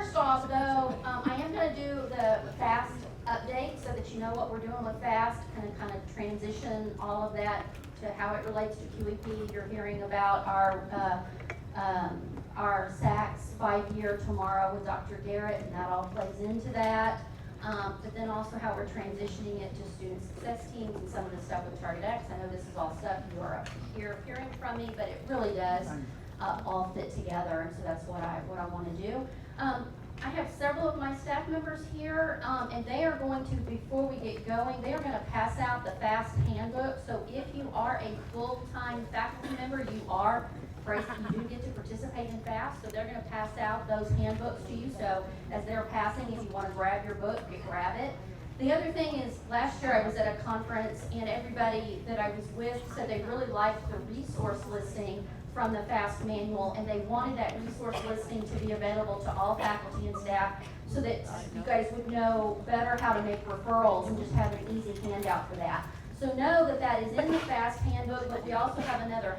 first off, though, I am going to do the FAST update so that you know what we're doing with FAST, kind of transition all of that to how it relates to QEP. You're hearing about our SACS 5-year tomorrow with Dr. Garrett, and that all plays into that. But then also how we're transitioning it to student success teams and some of the stuff with Target X. I know this is all stuff you are up here hearing from me, but it really does all fit together, and so that's what I want to do. I have several of my staff members here, and they are going to, before we get going, they are going to pass out the FAST handbook. So if you are a full-time faculty member, you are, Grace, you do get to participate in FAST, so they're going to pass out those handbooks to you. So as they're passing, if you want to grab your book, you grab it. The other thing is, last year I was at a conference, and everybody that I was with said they really liked the resource listing from the FAST manual, and they wanted that resource listing to be available to all faculty and staff so that you guys would know better how to make referrals and just have an easy handout for that. So know that that is in the FAST handbook, but we also have another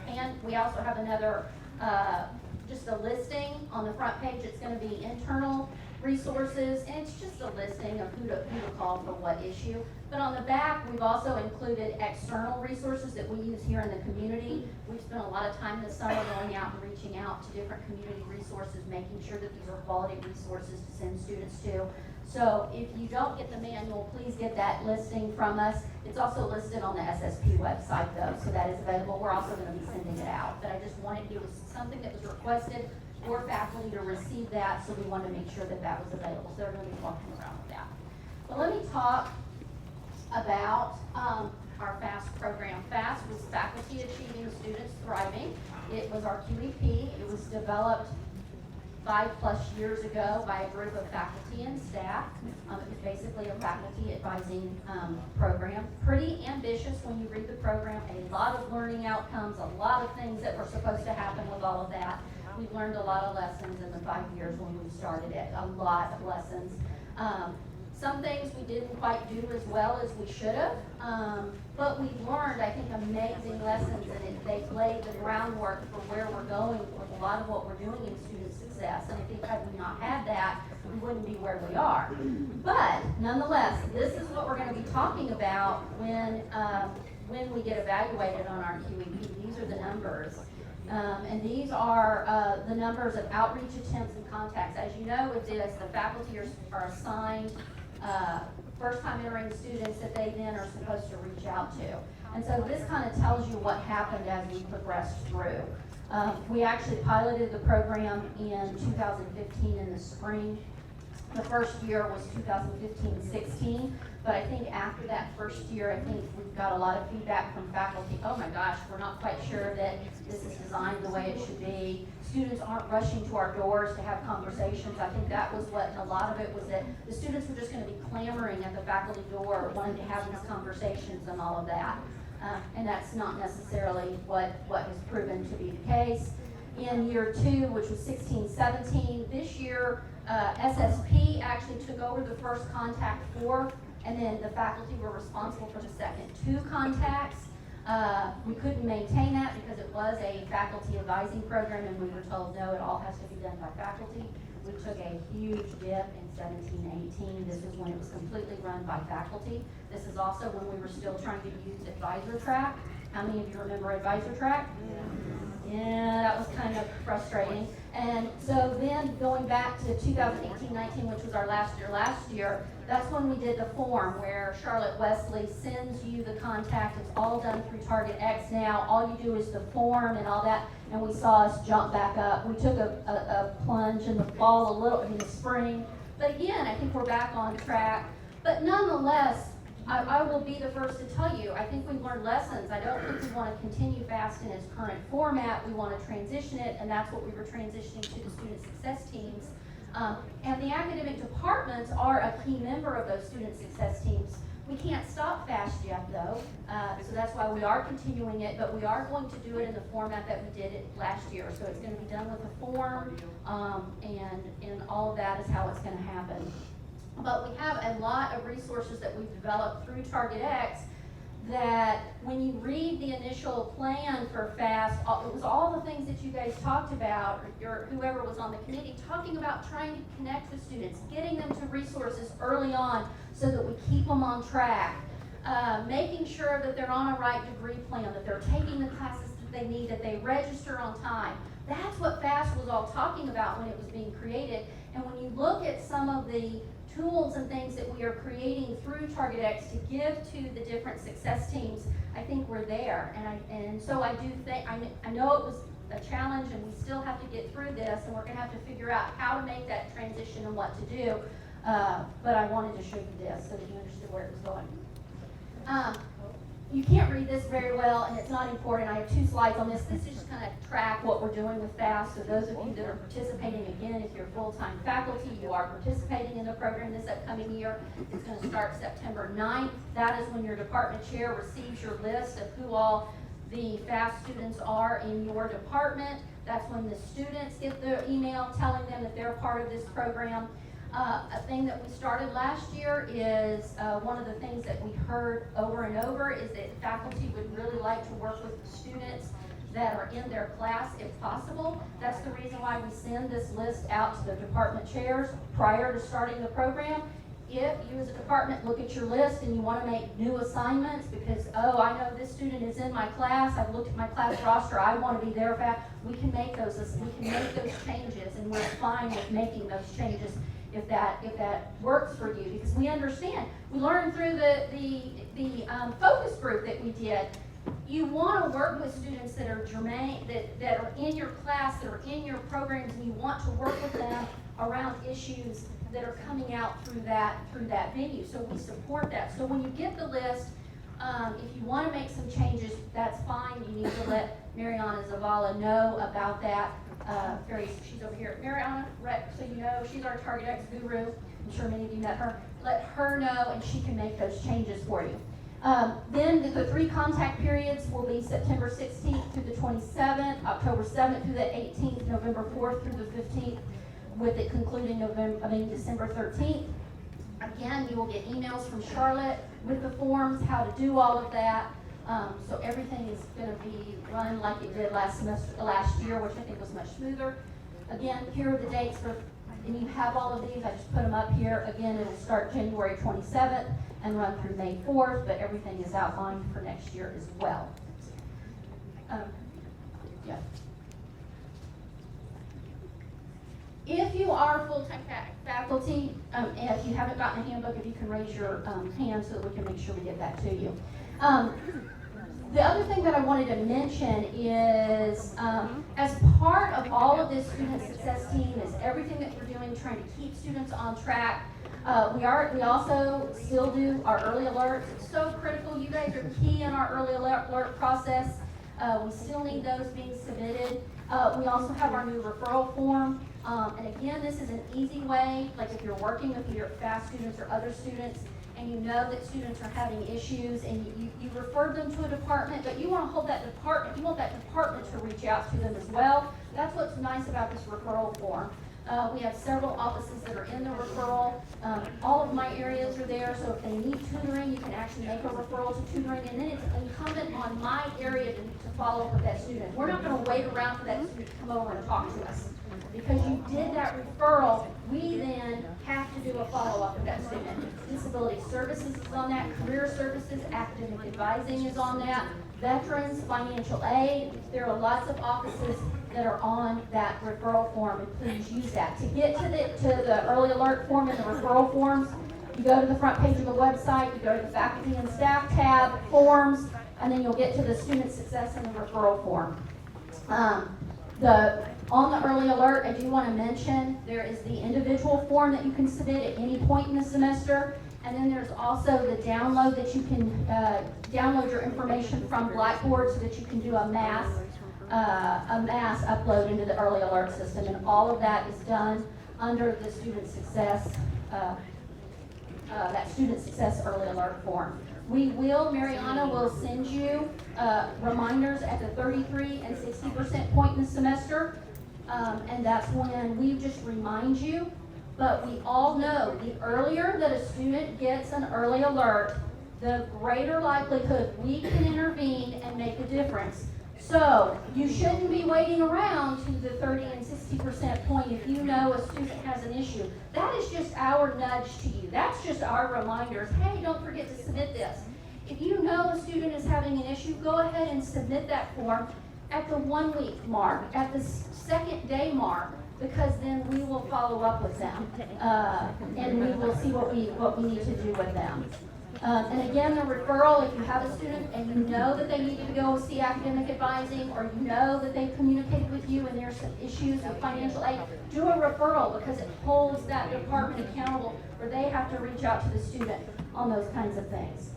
just a listing on the front page. It's going to be internal resources, and it's just a listing of who to call for what issue. But on the back, we've also included external resources that we use here in the community. We've spent a lot of time this summer going out and reaching out to different community resources, making sure that these are quality resources to send students to. So if you don't get the manual, please get that listing from us. It's also listed on the SSP website, though, so that is available. We're also going to be sending it out. But I just wanted, it was something that was requested for faculty to receive that, so we wanted to make sure that that was available. So they're going to be walking around with that. But let me talk about our FAST program. FAST was Faculty Achieving Students Thriving. It was our QEP. It was developed 5+ years ago by a group of faculty and staff. It was basically a faculty advising program. Pretty ambitious when you read the program. A lot of learning outcomes, a lot of things that were supposed to happen with all of that. We've learned a lot of lessons in the 5 years when we started it, a lot of lessons. Some things we didn't quite do as well as we should have, but we've learned, I think, amazing lessons, and they've laid the groundwork for where we're going with a lot of what we're doing in student success. And I think had we not had that, we wouldn't be where we are. But nonetheless, this is what we're going to be talking about when we get evaluated on our QEP. These are the numbers. And these are the numbers of outreach attempts and contacts. As you know, with this, the faculty are assigned first-time entering students that they then are supposed to reach out to. And so this kind of tells you what happened as we progressed through. We actually piloted the program in 2015 in the spring. The first year was 2015-16, but I think after that first year, I think we've got a lot of feedback from faculty. Oh my gosh, we're not quite sure that this is designed the way it should be. Students aren't rushing to our doors to have conversations. I think that was what a lot of it was, that the students were just going to be clamoring at the faculty door, wanting to have these conversations and all of that. And that's not necessarily what has proven to be the case. In year 2, which was 16-17, this year, SSP actually took over the first contact 4, and then the faculty were responsible for the second 2 contacts. We couldn't maintain that because it was a faculty advising program, and we were told, no, it all has to be done by faculty. We took a huge dip in 17-18. This was when it was completely run by faculty. This is also when we were still trying to use Advisor Track. How many of you remember Advisor Track? Yeah, that was kind of frustrating. And so then going back to 2018-19, which was our last year, that's when we did the form where Charlotte Wesley sends you the contact. It's all done through Target X now. All you do is the form and all that, and we saw us jump back up. We took a plunge in the fall, a little in the spring. But again, I think we're back on track. But nonetheless, I will be the first to tell you, I think we've learned lessons. I don't think we want to continue FAST in its current format. We want to transition it, and that's what we were transitioning to the student success teams. And the academic departments are a key member of those student success teams. We can't stop FAST yet, though, so that's why we are continuing it, but we are going to do it in the format that we did it last year. So it's going to be done with a form, and all of that is how it's going to happen. But we have a lot of resources that we've developed through Target X that when you read the initial plan for FAST, it was all the things that you guys talked about, or whoever was on the committee, talking about trying to connect with students, getting them to resources early on so that we keep them on track, making sure that they're on a right degree plan, that they're taking the classes that they need, that they register on time. That's what FAST was all talking about when it was being created. And when you look at some of the tools and things that we are creating through TargetX to give to the different success teams, I think we're there. And so I do think, I know it was a challenge and we still have to get through this, and we're gonna have to figure out how to make that transition and what to do. But I wanted to show you this so that you understood where it was going. You can't read this very well, and it's not important. I have 2 slides on this. This is just kind of track what we're doing with FAST. So those of you that are participating, again, if you're full-time faculty, you are participating in the program this upcoming year. It's going to start September 9th. That is when your department chair receives your list of who all the FAST students are in your department. That's when the students get the email telling them that they're part of this program. A thing that we started last year is one of the things that we heard over and over is that faculty would really like to work with the students that are in their class if possible. That's the reason why we send this list out to the department chairs prior to starting the program. If you as a department look at your list and you want to make new assignments because, oh, I know this student is in my class, I've looked at my class roster, I want to be there, we can make those changes, and we're fine with making those changes if that works for you, because we understand. We learned through the focus group that we did. You want to work with students that are germane, that are in your class, that are in your programs, and you want to work with them around issues that are coming out through that venue. So we support that. So when you get the list, if you want to make some changes, that's fine. You need to let Mariana Zavala know about that. She's over here. Mariana, so you know, she's our TargetX guru. I'm sure many of you met her. Let her know, and she can make those changes for you. Then the 3 contact periods will be September 16th through the 27th, October 7th through the 18th, November 4th through the 15th, with it concluding December 13th. Again, you will get emails from Charlotte with the forms, how to do all of that. So everything is going to be run like it did last year, which I think was much smoother. Again, here are the dates and you have all of these. I just put them up here. Again, it will start January 27th and run through May 4th, but everything is outlined for next year as well. Yeah. If you are full-time faculty, and if you haven't gotten a handbook, if you can raise your hand so that we can make sure we get that to you. The other thing that I wanted to mention is, as part of all of this student success team, is everything that we're doing trying to keep students on track. We also still do our early alerts. It's so critical. You guys are key in our early alert process. We still need those being submitted. We also have our new referral form. And again, this is an easy way, like if you're working with your FAST students or other students, and you know that students are having issues, and you refer them to a department, but you want to hold that department, you want that department to reach out to them as well. That's what's nice about this referral form. We have several offices that are in the referral. All of my areas are there, so if they need tutoring, you can actually make a referral to tutoring, and then it's incumbent on my area to follow up with that student. We're not going to wait around for that student to come over and talk to us. Because you did that referral, we then have to do a follow-up with that student. Disability services is on that, career services, academic advising is on that, veterans, financial aid. There are lots of offices that are on that referral form, and please use that. To get to the early alert form and the referral forms, you go to the front page of the website, you go to the faculty and staff tab, forms, and then you'll get to the student success and the referral form. On the early alert, I do want to mention there is the individual form that you can submit at any point in the semester, and then there's also the download that you can download your information from Blackboard so that you can do a mass upload into the early alert system, and all of that is done under the student success early alert form. Mariana will send you reminders at the 33 and 60% point in the semester, and that's when we just remind you. But we all know the earlier that a student gets an early alert, the greater likelihood we can intervene and make a difference. So you shouldn't be waiting around to the 30 and 60% point if you know a student has an issue. That is just our nudge to you. That's just our reminders. Hey, don't forget to submit this. If you know a student is having an issue, go ahead and submit that form at the 1 week mark, at the second day mark, because then we will follow up with them and we will see what we need to do with them. And again, the referral, if you have a student and you know that they need to go see academic advising, or you know that they've communicated with you and there's some issues with financial aid, do a referral, because it holds that department accountable where they have to reach out to the student on those kinds of things.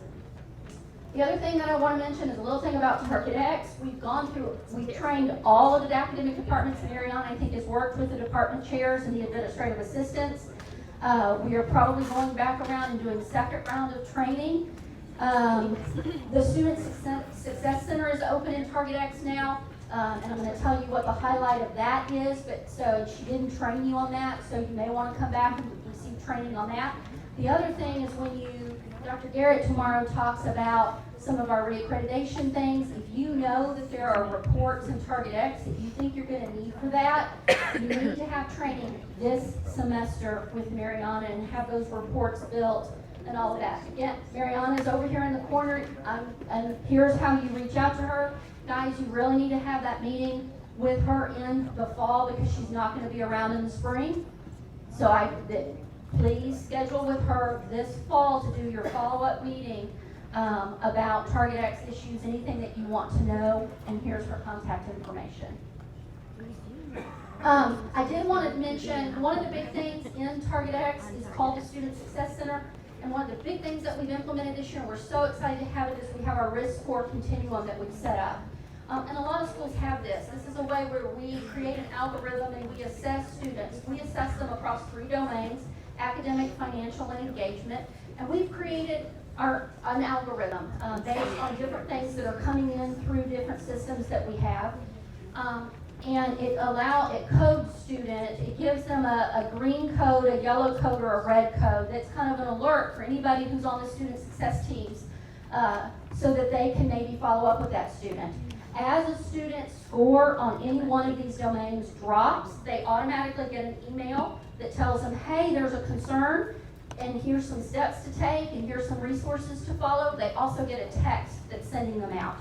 The other thing that I want to mention is a little thing about Target X. We've trained all of the academic departments. Mariana, I think, has worked with the department chairs and the administrative assistants. We are probably going back around and doing a second round of training. The Student Success Center is open in Target X now, and I'm going to tell you what the highlight of that is. But so she didn't train you on that, so you may want to come back and receive training on that. The other thing is when Dr. Garrett tomorrow talks about some of our reaccreditation things. If you know that there are reports in Target X that you think you're going to need for that, you need to have training this semester with Mariana and have those reports built and all of that. Again, Mariana is over here in the corner, and here's how you reach out to her. Guys, you really need to have that meeting with her in the fall because she's not going to be around in the spring. So please schedule with her this fall to do your follow-up meeting about Target X issues, anything that you want to know, and here's her contact information. I did want to mention one of the big things in Target X is called the Student Success Center, and one of the big things that we've implemented this year, and we're so excited to have it, is we have our risk score continuum that we've set up. And a lot of schools have this. This is a way where we create an algorithm and we assess students. We assess them across 3 domains: academic, financial, and engagement. And we've created an algorithm based on different things that are coming in through different systems that we have. And it codes students. It gives them a green code, a yellow code, or a red code that's kind of an alert for anybody who's on the student success teams so that they can maybe follow up with that student. As a student's score on any one of these domains drops, they automatically get an email that tells them, hey, there's a concern, and here's some steps to take, and here's some resources to follow. They also get a text that's sending them out.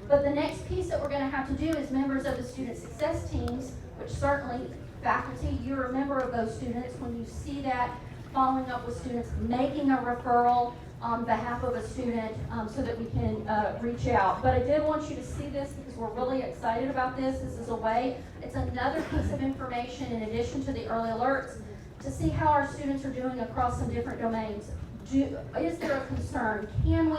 But the next piece that we're going to have to do is members of the student success teams, which certainly faculty, you're a member of those students. When you see that, following up with students, making a referral on behalf of a student so that we can reach out. But I did want you to see this because we're really excited about this. This is a way, it's another piece of information in addition to the early alerts to see how our students are doing across some different domains. Is there a concern? Can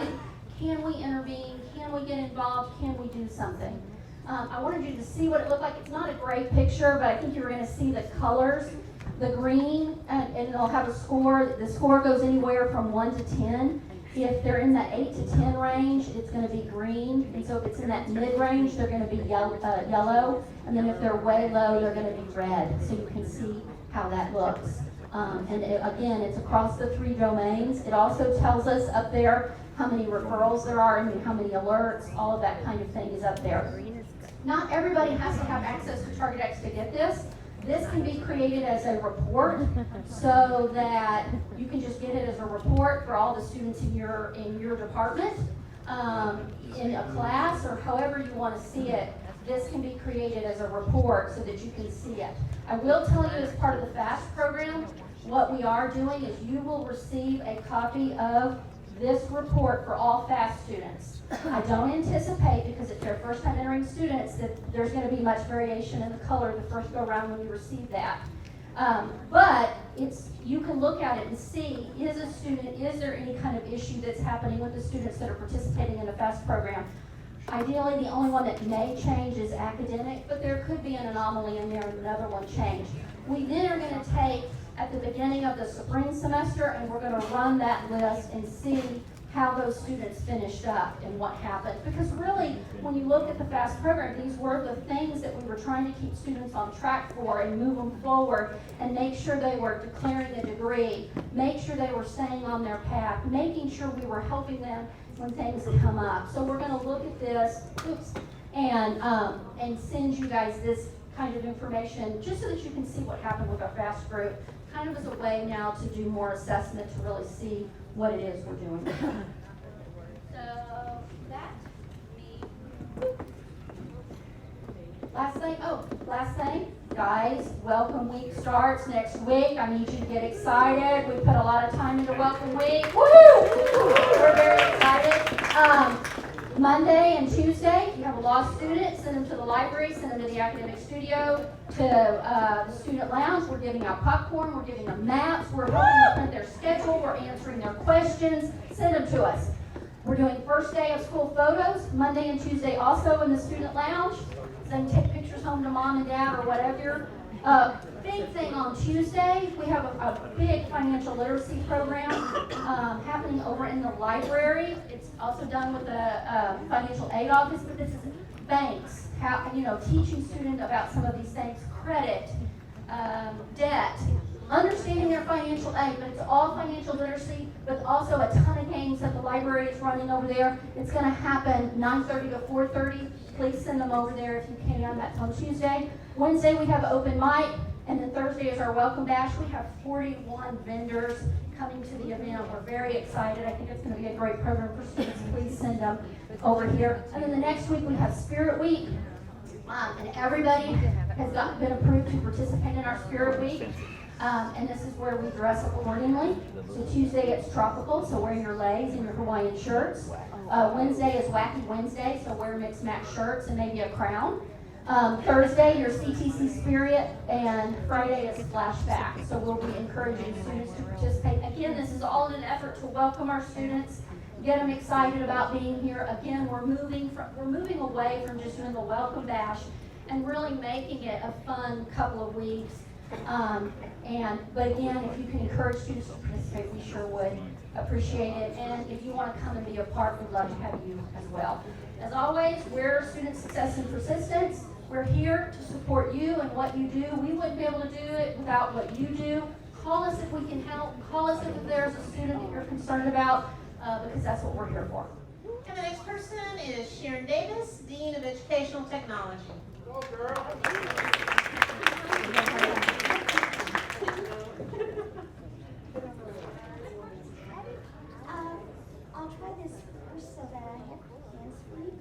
we intervene? Can we get involved? Can we do something? I wanted you to see what it looked like. It's not a great picture, but I think you're going to see the colors. The green, and they'll have a score. The score goes anywhere from 1 to 10. If they're in the 8 to 10 range, it's going to be green. And so if it's in that mid-range, they're going to be yellow. And then if they're way low, they're going to be red. So you can see how that looks. Again, it's across the 3 domains. It also tells us up there how many referrals there are and how many alerts. All of that kind of thing is up there. Not everybody has to have access to Target X to get this. This can be created as a report so that you can just get it as a report for all the students in your department, in a class, or however you want to see it. This can be created as a report so that you can see it. I will tell you, as part of the FAST program, what we are doing is you will receive a copy of this report for all FAST students. I don't anticipate, because it's their first time entering students, that there's going to be much variation in the color the first go around when you receive that. But you can look at it and see, is there any kind of issue that's happening with the students that are participating in the FAST program? Ideally, the only one that may change is academic, but there could be an anomaly in there and another one change. We then are going to take at the beginning of the spring semester, and we're going to run that list and see how those students finished up and what happened. Because really, when you look at the FAST program, these were the things that we were trying to keep students on track for and move them forward and make sure they were declaring a degree, make sure they were staying on their path, making sure we were helping them when things come up. So we're going to look at this, and send you guys this kind of information just so that you can see what happened with our FAST group, kind of as a way now to do more assessment to really see what it is we're doing. So that, last thing, guys, welcome week starts next week. I need you to get excited. We put a lot of time into welcome week. Woohoo! We're very excited. Monday and Tuesday, if you have a lost student, send them to the library, send them to the academic studio, to the student lounge. We're giving out popcorn, we're giving them maps, we're helping them print their schedule, we're answering their questions. Send them to us. We're doing first day of school photos, Monday and Tuesday also in the student lounge. Then take pictures home to mom and dad or whatever. Big thing on Tuesday, we have a big financial literacy program happening over in the library. It's also done with the financial aid office, but this is banks, teaching students about some of these things, credit, debt, understanding their financial aid, but it's all financial literacy, but also a ton of games that the library is running over there. It's going to happen 9:30 to 4:30. Please send them over there if you can. That's on Tuesday. Wednesday we have open mic, and then Thursday is our welcome bash. We have 41 vendors coming to the event. We're very excited. I think it's going to be a great program for students. Please send them over here. And then the next week we have Spirit Week, and everybody has been approved to participate in our Spirit Week. And this is where we dress accordingly. So Tuesday it's tropical, so wear your leis and your Hawaiian shirts. Wednesday is Wacky Wednesday, so wear mixed match shirts and maybe a crown. Thursday, your CTC Spirit, and Friday is Flashback. So we'll be encouraging students to participate. Again, this is all in an effort to welcome our students, get them excited about being here. Again, we're moving away from just doing the welcome bash and really making it a fun couple of weeks. But again, if you can encourage students to participate, we sure would appreciate it. And if you want to come and be a part, we'd love to have you as well. As always, we're Student Success and Persistence. We're here to support you and what you do. We wouldn't be able to do it without what you do. Call us if we can help. Call us if there's a student that you're concerned about, because that's what we're here for. And the next person is Sharon Davis, Dean of Educational Technology. Go, girl. I'll try this first so that I have hands free.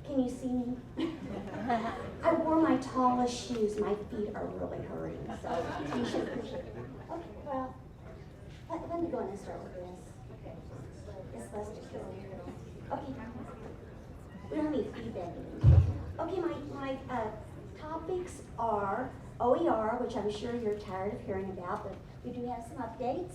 Can you see me? I wore my tallest shoes. My feet are really hurting, so you should appreciate it. Okay, well, let me go and start with this. This was just okay. We don't need feedback. Okay, my topics are OER, which I'm sure you're tired of hearing about, but we do have some updates,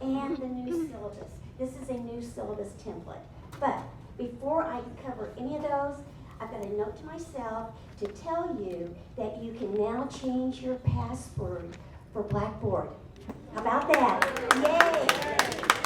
and the new syllabus. This is a new syllabus template. But before I cover any of those, I've got a note to myself to tell you that you can now change your password for Blackboard. How about that? Yay!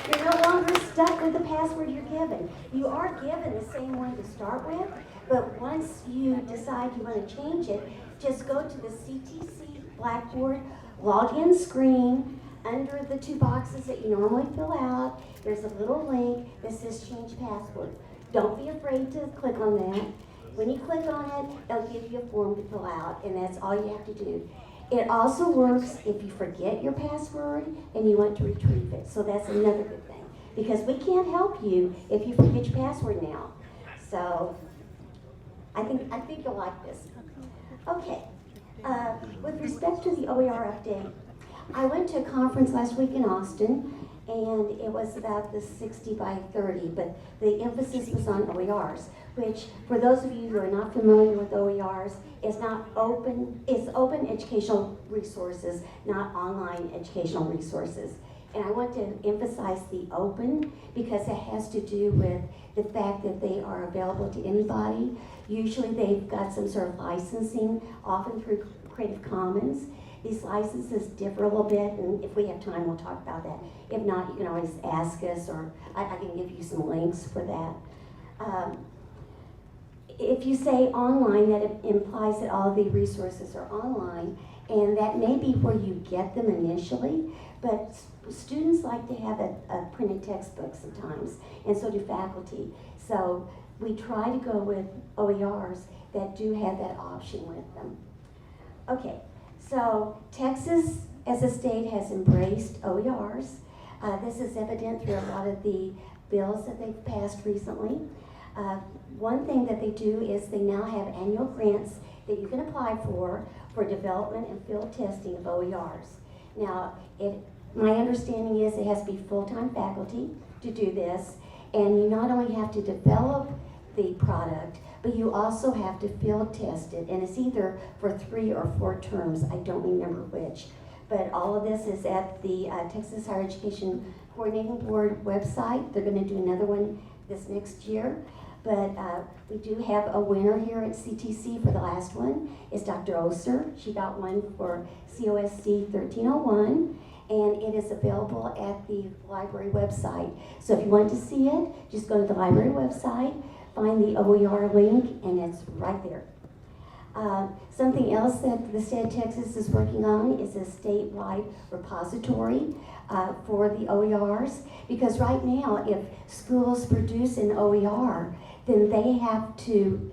You're no longer stuck with the password you're given. You are given the same one to start with, but once you decide you want to change it, just go to the CTC Blackboard login screen. Under the two boxes that you normally fill out, there's a little link that says change password. Don't be afraid to click on that. When you click on it, they'll give you a form to fill out, and that's all you have to do. It also works if you forget your password and you want to retrieve it. So that's another good thing, because we can't help you if you forget your password now. So I think you'll like this. Okay. With respect to the OER update, I went to a conference last week in Austin, and it was about the 60 by 30, but the emphasis was on OERs, which, for those of you who are not familiar with OERs, is not open, it's open educational resources, not online educational resources. And I want to emphasize the open because it has to do with the fact that they are available to anybody. Usually they've got some sort of licensing, often through Creative Commons. These licenses differ a little bit, and if we have time, we'll talk about that. If not, you can always ask us, or I can give you some links for that. If you say online, that it implies that all of the resources are online, and that may be where you get them initially, but students like to have a printed textbook sometimes, and so do faculty. So we try to go with OERs that do have that option with them. Okay, so Texas as a state has embraced OERs. This is evident through a lot of the bills that they've passed recently. One thing that they do is they now have annual grants that you can apply for development and field testing of OERs. Now, my understanding is it has to be full-time faculty to do this, and you not only have to develop the product, but you also have to field test it, and it's either for 3 or 4 terms, I don't remember which. But all of this is at the Texas Higher Education Coordinating Board website. They're going to do another one this next year. But we do have a winner here at CTC for the last one. It's Dr. Oser. She got one for COSC 1301, and it is available at the library website. So if you want to see it, just go to the library website, find the OER link, and it's right there. Something else that the state of Texas is working on is a statewide repository for the OERs, because right now, if schools produce an OER, then they have to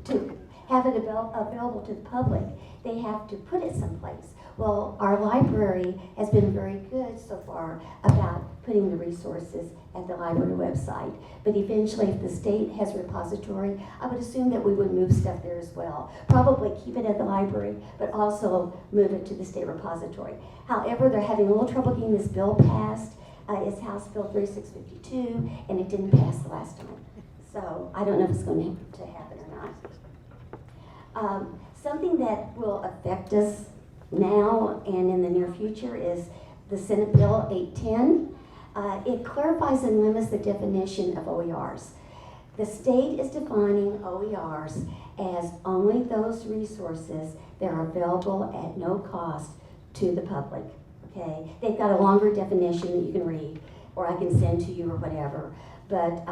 have it available to the public, they have to put it someplace. Well, our library has been very good so far about putting the resources at the library website. But eventually, if the state has a repository, I would assume that we would move stuff there as well. Probably keep it at the library, but also move it to the state repository. However, they're having a little trouble getting this bill passed. It's House Bill 3652, and it didn't pass the last time. So I don't know if it's going to happen or not. Something that will affect us now and in the near future is the Senate Bill 810. It clarifies and limits the definition of OERs. The state is defining OERs as only those resources that are available at no cost to the public. Okay, they've got a longer definition that you can read, or I can send to you or whatever. But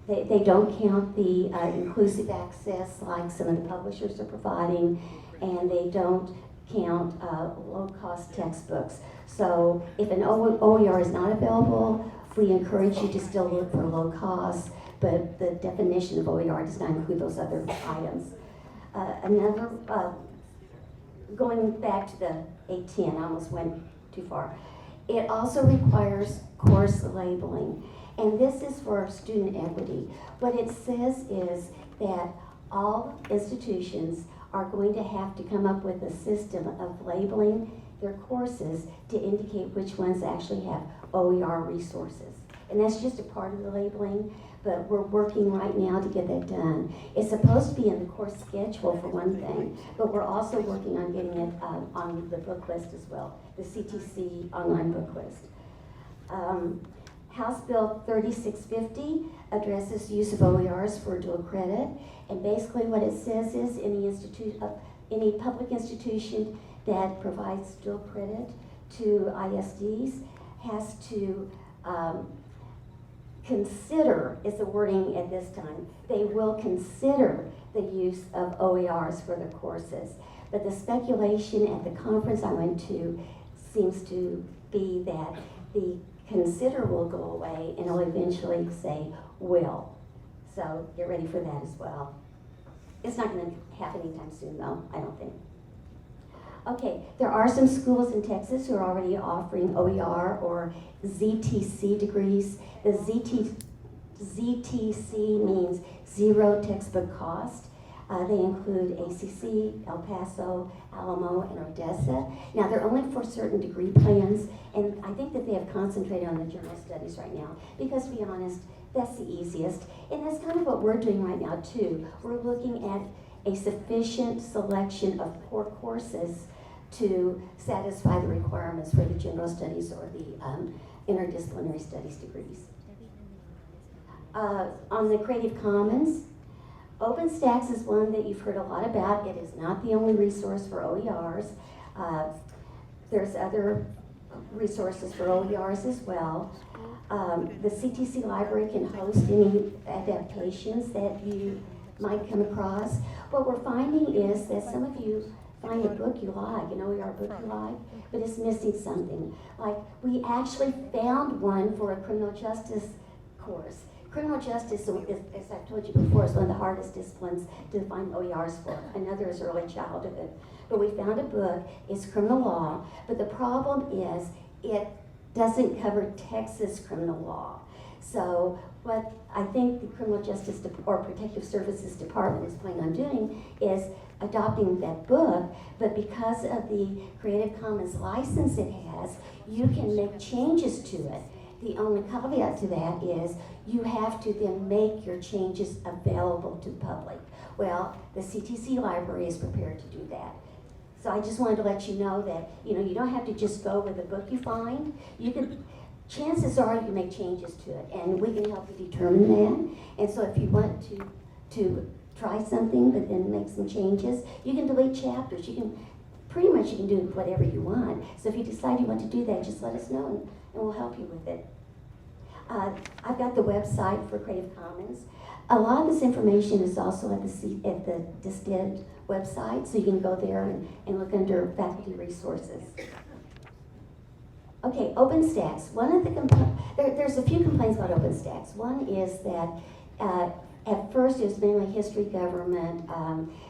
they don't count the inclusive access like some of the publishers are providing, and they don't count low-cost textbooks. So if an OER is not available, we encourage you to still look for low cost, but the definition of OER does not include those other items. Going back to the 810, I almost went too far. It also requires course labeling, and this is for student equity. What it says is that all institutions are going to have to come up with a system of labeling their courses to indicate which ones actually have OER resources. And that's just a part of the labeling, but we're working right now to get that done. It's supposed to be in the course schedule for one thing, but we're also working on getting it on the book list as well, the CTC online book list. House Bill 3650 addresses use of OERs for dual credit, and basically what it says is any public institution that provides dual credit to ISDs has to consider, is the wording at this time, they will consider the use of OERs for their courses. But the speculation at the conference I went to seems to be that the consider will go away and it'll eventually say will. So get ready for that as well. It's not going to happen anytime soon though, I don't think. Okay, there are some schools in Texas who are already offering OER or ZTC degrees. The ZTC means zero textbook cost. They include ACC, El Paso, Alamo, and Odessa. Now, they're only for certain degree plans, and I think that they have concentrated on the general studies right now, because to be honest, that's the easiest. And that's kind of what we're doing right now, too. We're looking at a sufficient selection of core courses to satisfy the requirements for the general studies or the interdisciplinary studies degrees. On the Creative Commons, OpenStax is one that you've heard a lot about. It is not the only resource for OERs. There's other resources for OERs as well. The CTC library can host any adaptations that you might come across. What we're finding is that some of you find a book you like, an OER book you like, but it's missing something. Like, we actually found one for a criminal justice course. Criminal justice, as I've told you before, is one of the hardest disciplines to find OERs for. Another is early childhood. But we found a book, it's criminal law, but the problem is it doesn't cover Texas criminal law. So what I think the Criminal Justice or Protective Services Department is planning on doing is adopting that book, but because of the Creative Commons license it has, you can make changes to it. The only caveat to that is you have to then make your changes available to the public. Well, the CTC library is prepared to do that. So I just wanted to let you know that, you don't have to just go with the book you find. Chances are you can make changes to it, and we can help you determine that. And so if you want to try something but then make some changes, you can delete chapters. You can do whatever you want. So if you decide you want to do that, just let us know and we'll help you with it. I've got the website for Creative Commons. A lot of this information is also at the DISTED website, so you can go there and look under faculty resources. Okay, OpenStax. There's a few complaints about OpenStax. One is that at first it was mainly history, government,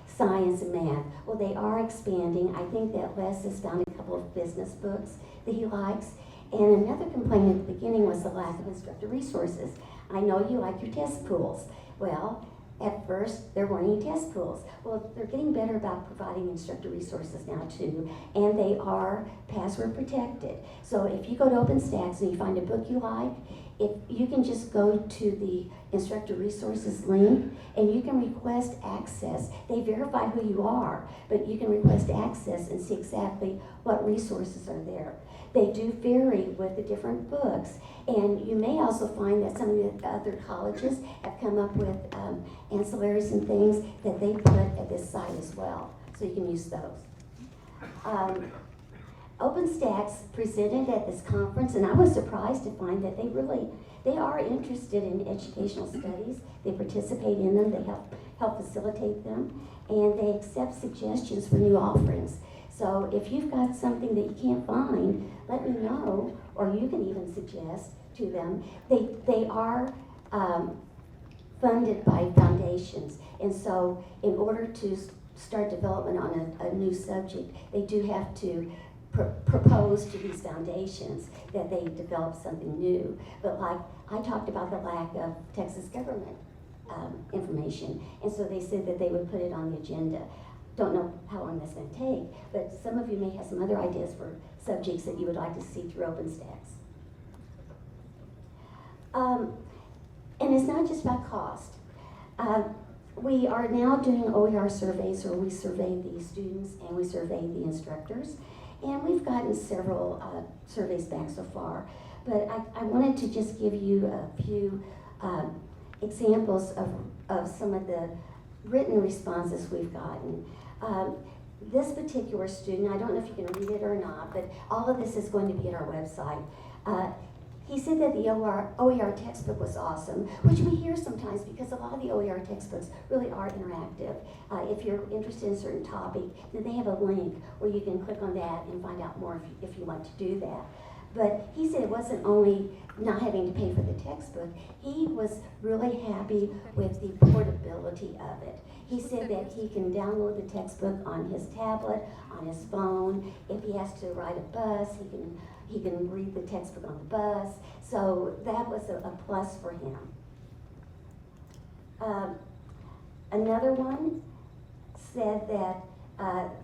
science, and math. Well, they are expanding. I think that Les has found a couple of business books that he likes. And another complaint at the beginning was the lack of instructor resources. I know you like your test pools. Well, at first, there weren't any test pools. Well, they're getting better about providing instructor resources now too, and they are password protected. So if you go to OpenStax and you find a book you like, if you can just go to the instructor resources link and you can request access. They verify who you are, but you can request access and see exactly what resources are there. They do vary with the different books, and you may also find that some of the other colleges have come up with ancillaries and things that they put at this site as well, so you can use those. OpenStax presented at this conference, and I was surprised to find that they are interested in educational studies. They participate in them, they help facilitate them, and they accept suggestions for new offerings. So if you've got something that you can't find, let me know, or you can even suggest to them. They are funded by foundations, and so in order to start development on a new subject, they do have to propose to these foundations that they develop something new. But like I talked about the lack of Texas government information, and so they said that they would put it on the agenda. Don't know how long that's going to take, but some of you may have some other ideas for subjects that you would like to see through OpenStax. And it's not just about cost. We are now doing OER surveys where we survey the students and we survey the instructors. And we've gotten several surveys back so far. But I wanted to just give you a few examples of some of the written responses we've gotten. This particular student, I don't know if you can read it or not, but all of this is going to be at our website. He said that the OER textbook was awesome, which we hear sometimes because a lot of the OER textbooks really are interactive. If you're interested in a certain topic, then they have a link where you can click on that and find out more if you want to do that. But he said it wasn't only not having to pay for the textbook, he was really happy with the portability of it. He said that he can download the textbook on his tablet, on his phone. If he has to ride a bus, he can read the textbook on the bus. So that was a plus for him. Another one said that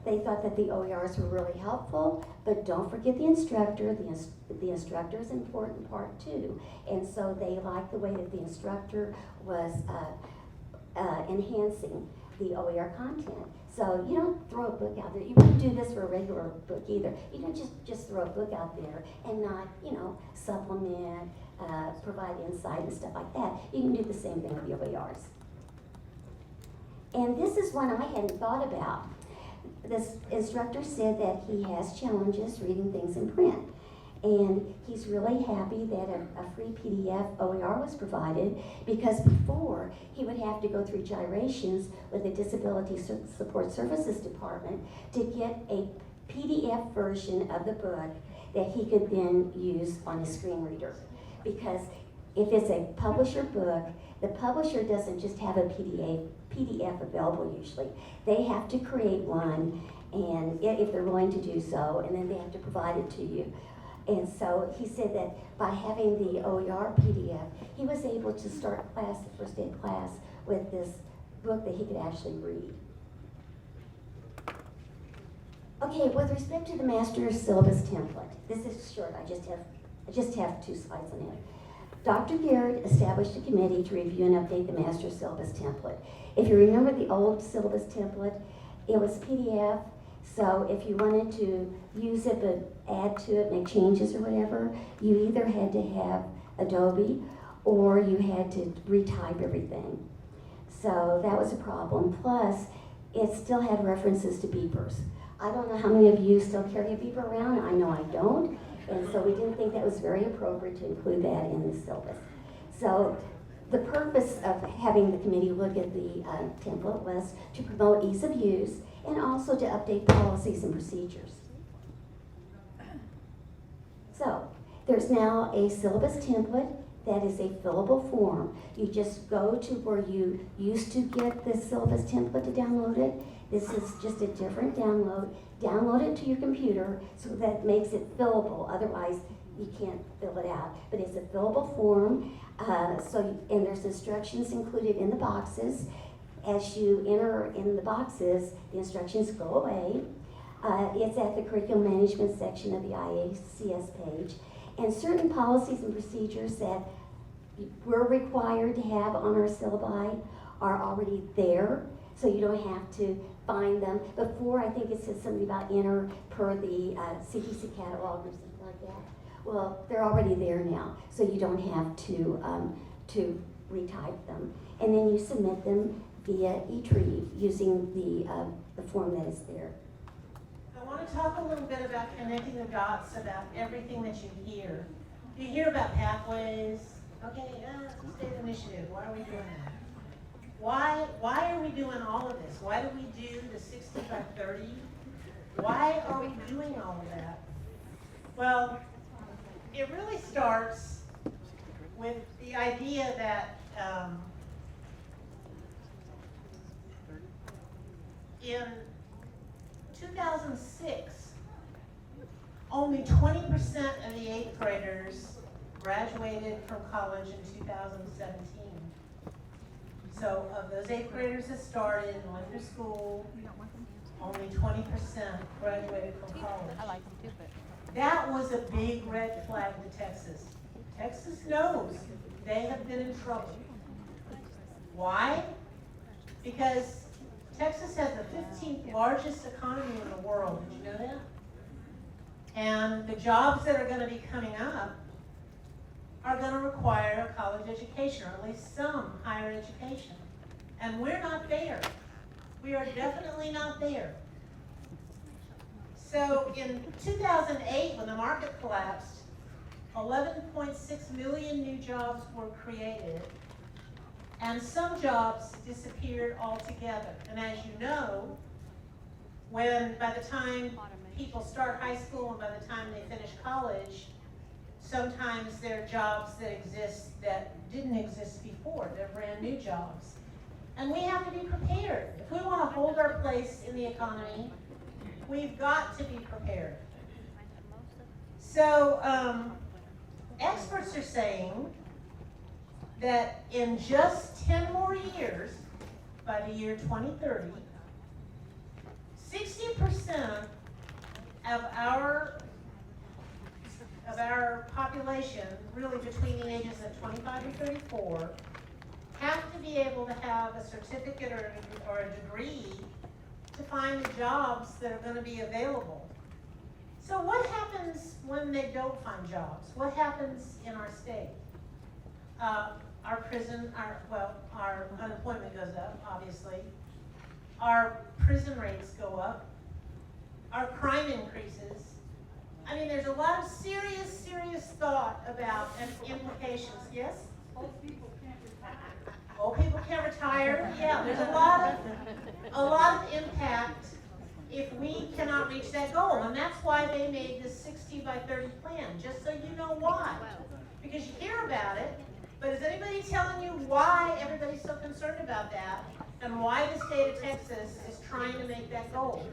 they thought that the OERs were really helpful, but don't forget the instructor. The instructor is an important part too. And so they liked the way that the instructor was enhancing the OER content. So you don't throw a book out there. You wouldn't do this for a regular book either. You don't just throw a book out there and not, supplement, provide insight and stuff like that. You can do the same thing with the OERs. And this is one I hadn't thought about. this instructor said that he has challenges reading things in print. And he's really happy that a free PDF OER was provided, because before he would have to go through gyrations with the Disability Support Services Department to get a PDF version of the book that he could then use on his screen reader. Because if it's a publisher book, the publisher doesn't just have a PDF available usually. They have to create one, and if they're willing to do so, and then they have to provide it to you. And so he said that by having the OER PDF, he was able to start class, the first day of class, with this book that he could actually read. Okay, with respect to the master syllabus template, this is short, I just have 2 slides on it. Dr. Garrett established a committee to review and update the master syllabus template. If you remember the old syllabus template, it was PDF, so if you wanted to use it but add to it, make changes or whatever, you either had to have Adobe or you had to retype everything. So that was a problem. Plus, it still had references to beepers. I don't know how many of you still carry a beeper around. I know I don't. And so we didn't think that was very appropriate to include that in the syllabus. So the purpose of having the committee look at the template was to promote ease of use and also to update policies and procedures. So there's now a syllabus template that is a fillable form. You just go to where you used to get the syllabus template to download it. This is just a different download. Download it to your computer so that makes it fillable. Otherwise, you can't fill it out. But it's a fillable form. And there's instructions included in the boxes. As you enter in the boxes, the instructions go away. It's at the curriculum management section of the IACS page. And certain policies and procedures that we're required to have on our syllabi are already there, so you don't have to find them. Before, I think it said something about enter per the CTC catalog or something like that. Well, they're already there now, so you don't have to retype them. And then you submit them via eTrieve using the form that is there. I want to talk a little bit about connecting the dots about everything that you hear. You hear about pathways. Okay, state initiative. Why are we doing that? Why are we doing all of this? Why do we do the 60 by 30? Why are we doing all of that? Well, it really starts with the idea that in 2006, only 20% of the 8th graders graduated from college in 2017. So of those 8th graders that started and went through school, only 20% graduated from college. I like them too, but that was a big red flag to Texas. Texas knows they have been in trouble. Why? Because Texas has the 15th largest economy in the world. Did you know that? And the jobs that are going to be coming up are going to require a college education, or at least some higher education. And we're not there. We are definitely not there. So in 2008, when the market collapsed, 11.6 million new jobs were created, and some jobs disappeared altogether. And as you know, by the time people start high school and by the time they finish college, sometimes there are jobs that exist that didn't exist before. They're brand new jobs. And we have to be prepared. If we want to hold our place in the economy, we've got to be prepared. So experts are saying that in just 10 more years, by the year 2030, 60% of our population, really between the ages of 25 and 34, have to be able to have a certificate or a degree to find the jobs that are going to be available. So what happens when they don't find jobs? What happens in our state? Our unemployment goes up, obviously. Our prison rates go up. our crime increases. I mean, there's a lot of serious thought about implications. Yes? Old people can't retire. Yeah, there's a lot of impact if we cannot reach that goal. And that's why they made this 60 by 30 plan, just so you know why. Because you hear about it, but is anybody telling you why everybody's so concerned about that and why the state of Texas is trying to make that goal?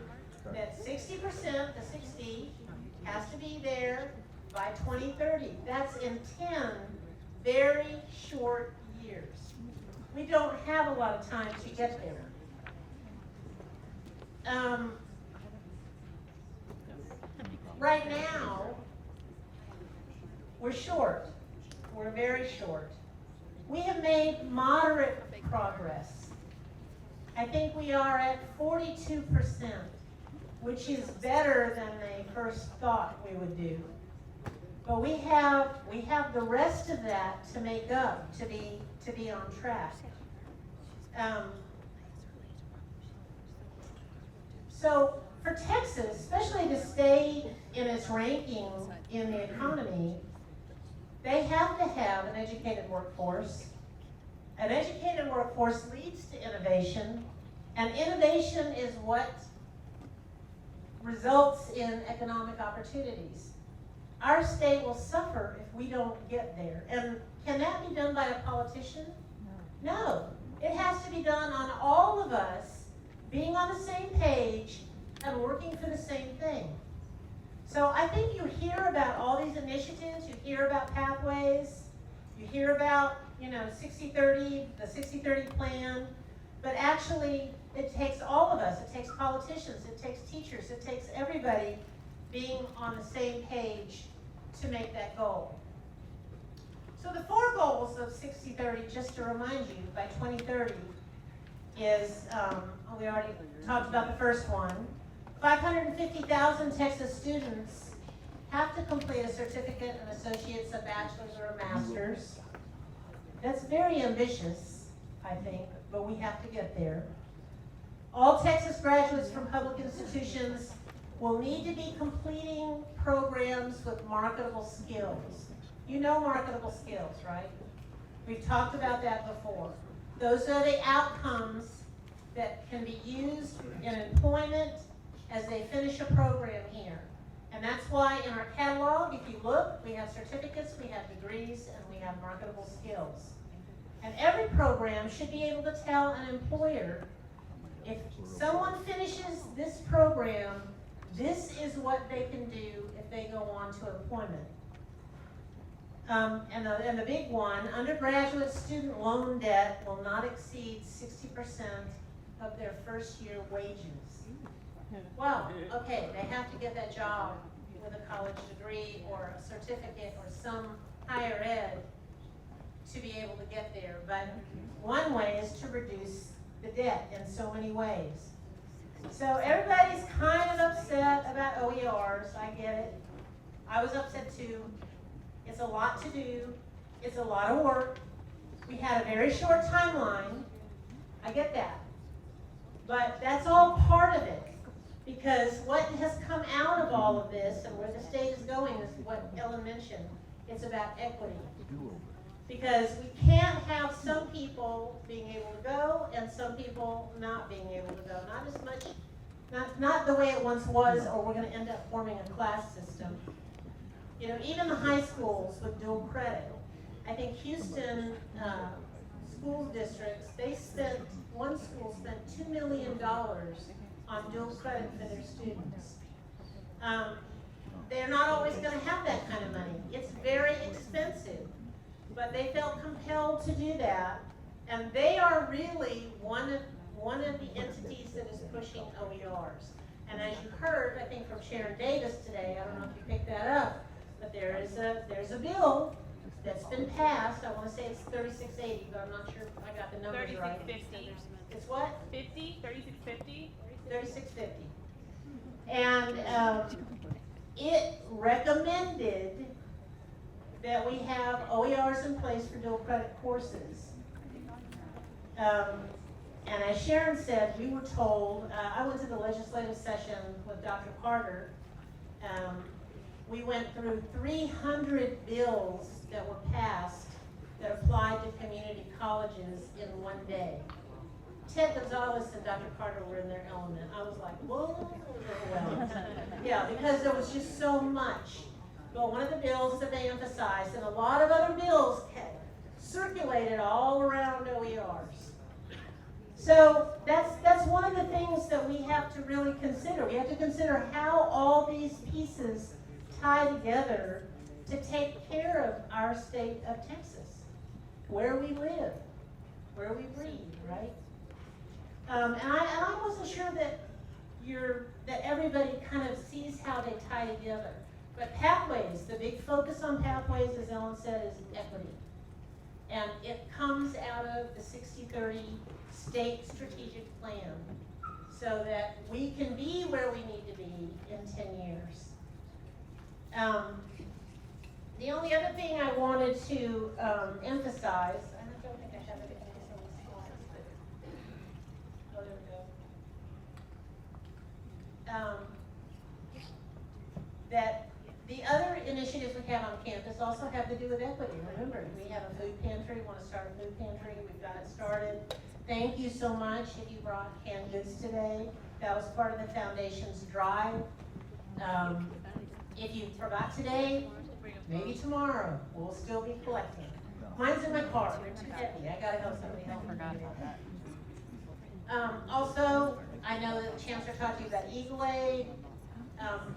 That 60%, the 60, has to be there by 2030. That's in 10 very short years. We don't have a lot of time to get there. Right now, we're short. We're very short. We have made moderate progress. I think we are at 42%, which is better than they first thought we would do. But we have the rest of that to make up, to be on track. So for Texas, especially to stay in its ranking in the economy, they have to have an educated workforce. An educated workforce leads to innovation, and innovation is what results in economic opportunities. Our state will suffer if we don't get there. And can that be done by a politician? No. It has to be done on all of us being on the same page and working for the same thing. So I think you hear about all these initiatives, you hear about pathways, you hear about, 60-30, the 60-30 plan, but actually it takes all of us. It takes politicians, it takes teachers, it takes everybody being on the same page to make that goal. So the 4 goals of 60-30, just to remind you, by 2030 is, we already talked about the first one, 550,000 Texas students have to complete a certificate, an associate's, a bachelor's, or a master's. That's very ambitious, I think, but we have to get there. All Texas graduates from public institutions will need to be completing programs with marketable skills. You know marketable skills, right? We've talked about that before. Those are the outcomes that can be used in employment as they finish a program here. And that's why in our catalog, if you look, we have certificates, we have degrees, and we have marketable skills. And every program should be able to tell an employer, if someone finishes this program, this is what they can do if they go on to employment. And the big one, undergraduate student loan debt will not exceed 60% of their first year wages. Well, okay, they have to get that job with a college degree or a certificate or some higher ed to be able to get there. But one way is to reduce the debt in so many ways. So everybody's kind of upset about OERs. I get it. I was upset too. It's a lot to do. It's a lot of work. We had a very short timeline. I get that. But that's all part of it. Because what has come out of all of this and where the state is going is what Ellen mentioned. It's about equity. Because we can't have some people being able to go and some people not being able to go. Not as much, not the way it once was, or we're going to end up forming a class system. Even the high schools with dual credit. I think Houston school districts, one school spent $2 million on dual credit for their students. They're not always going to have that kind of money. It's very expensive, but they felt compelled to do that, and they are really one of the entities that is pushing OERs. And as you heard, I think from Sharon Davis today, I don't know if you picked that up, but there's a bill that's been passed. I want to say it's 3680, but I'm not sure if I got the numbers right. 3650. It's what? 3650. 3650. And it recommended that we have OERs in place for dual credit courses. And as Sharon said, we were told, I went to the legislative session with Dr. Carter. We went through 300 bills that were passed that applied to community colleges in one day. Ted Gonzalez and Dr. Carter were in their element. I was like, whoa, overwhelmed. Yeah, because there was just so much. But one of the bills that they emphasized, and a lot of other bills circulated all around OERs. So that's one of the things that we have to really consider. We have to consider how all these pieces tie together to take care of our state of Texas, where we live, where we breathe, right? And I wasn't sure that everybody kind of sees how they tie together. But pathways, the big focus on pathways, as Ellen said, is equity. And it comes out of the 60-30 state strategic plan so that we can be where we need to be in 10 years. The only other thing I wanted to emphasize, I don't think I have it on the slides, but, oh, there we go. That the other initiatives we have on campus also have to do with equity. Remember, we have a food pantry, we want to start a food pantry, we've got it started. Thank you so much if you brought canned goods today. That was part of the foundation's drive. If you forgot today, maybe tomorrow, we'll still be collecting. Mine's in my car, they're too heavy, I gotta help somebody help me. Also, I know that the Chancellor talked to you about Eagle Aid.